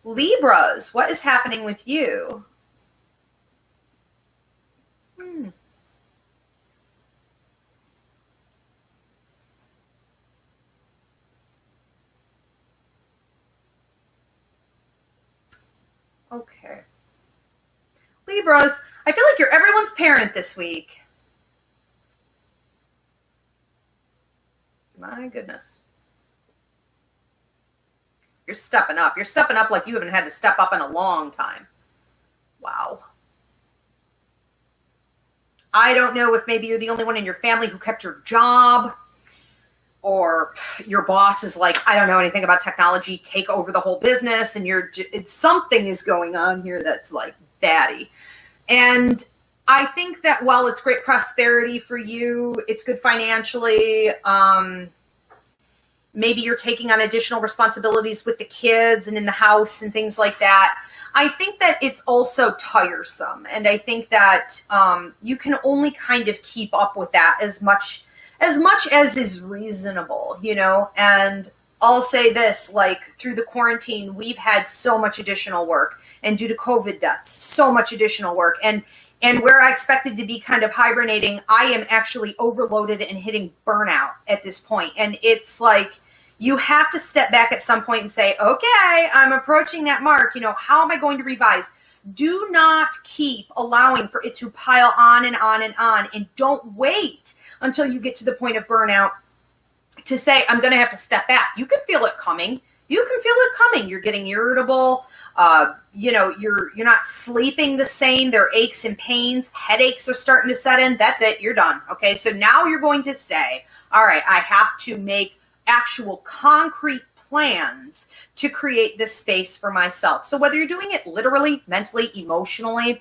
Libras, what is happening with you? Okay. Libras, I feel like you're everyone's parent this week. My goodness. You're stepping up. You're stepping up like you haven't had to step up in a long time. Wow. I don't know if maybe you're the only one in your family who kept your job, or your boss is like, I don't know anything about technology, take over the whole business, and something is going on here that's like batty. And I think that while it's great prosperity for you, it's good financially. Maybe you're taking on additional responsibilities with the kids and in the house and things like that. I think that it's also tiresome. And I think that you can only kind of keep up with that as much as is reasonable, and I'll say this, like through the quarantine, we've had so much additional work, and due to COVID deaths, so much additional work. And where I expected to be kind of hibernating, I am actually overloaded and hitting burnout at this point. And it's like, you have to step back at some point and say, okay, I'm approaching that mark. How am I going to revise? Do not keep allowing for it to pile on and on and on. And don't wait until you get to the point of burnout to say, I'm going to have to step back. You can feel it coming. You're getting irritable. You're not sleeping the same. There are aches and pains. Headaches are starting to set in. That's it. You're done. Okay. So now you're going to say, all right, I have to make actual concrete plans to create this space for myself. So whether you're doing it literally, mentally, emotionally,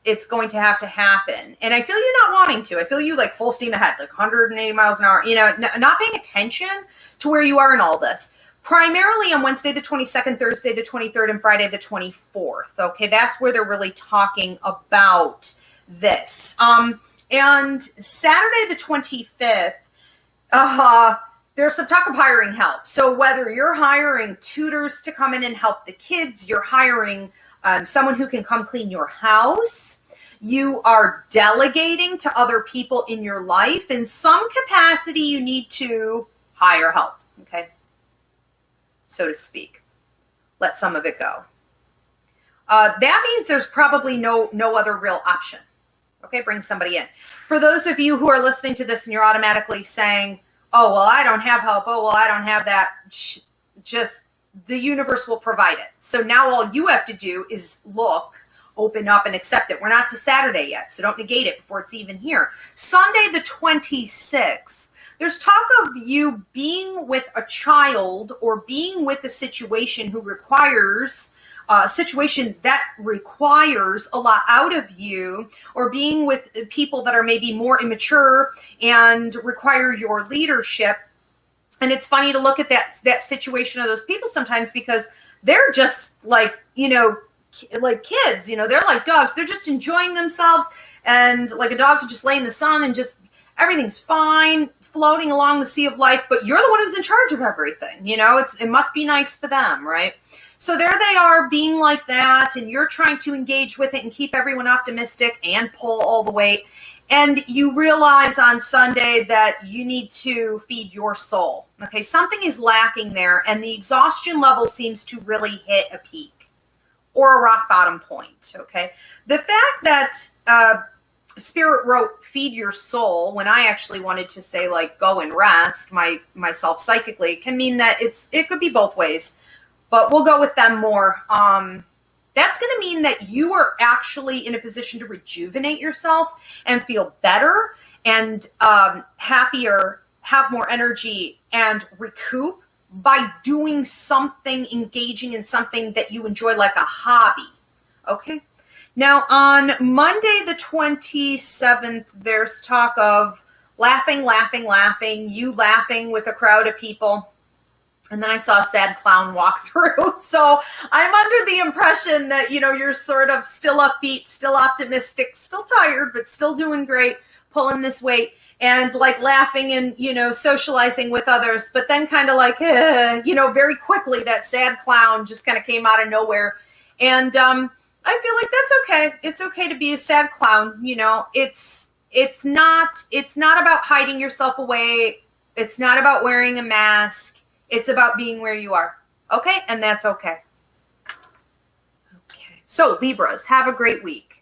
it's going to have to happen. And I feel you're not wanting to. I feel you like full steam ahead, like 180 miles an hour, not paying attention to where you are in all this. Primarily on Wednesday the 22nd, Thursday the 23rd, and Friday the 24th. Okay, that's where they're really talking about this. And Saturday the 25th, there's some talk of hiring help. So whether you're hiring tutors to come in and help the kids, you're hiring someone who can come clean your house, you are delegating to other people in your life. In some capacity, you need to hire help, okay? So to speak. Let some of it go. That means there's probably no other real option. Okay, bring somebody in. For those of you who are listening to this and you're automatically saying, oh, well, I don't have help. Oh, well, I don't have that. Just the universe will provide it. So now all you have to do is look, open up, and accept it. We're not to Saturday yet, so don't negate it before it's even here. Sunday the 26th, there's talk of you being with a child or being with a situation who requires a situation that requires a lot out of you, or being with people that are maybe more immature and require your leadership. And it's funny to look at that situation of those people sometimes, because they're just like, like kids, they're like dogs. They're just enjoying themselves. And like a dog could just lay in the sun and just everything's fine, floating along the sea of life. But you're the one who's in charge of everything. It must be nice for them, right? So there they are being like that, and you're trying to engage with it and keep everyone optimistic and pull all the weight. And you realize on Sunday that you need to feed your soul. Okay, something is lacking there, and the exhaustion level seems to really hit a peak or a rock bottom point. Okay, the fact that Spirit wrote feed your soul when I actually wanted to say like go and rest myself psychically can mean that it could be both ways. But we'll go with them more. That's going to mean that you are actually in a position to rejuvenate yourself and feel better and happier, have more energy, and recoup by doing something, engaging in something that you enjoy, like a hobby. Okay? Now, on Monday the 27th, there's talk of laughing, you laughing with a crowd of people. And then I saw a sad clown walk through. So I'm under the impression that, you're sort of still upbeat, still optimistic, still tired, but still doing great, pulling this weight. and like laughing and, socializing with others, but then kind of like, very quickly that sad clown just kind of came out of nowhere. And I feel like that's okay. It's okay to be a sad clown. It's not about hiding yourself away. It's not about wearing a mask. It's about being where you are. Okay. And that's okay. Okay. So Libras, have a great week.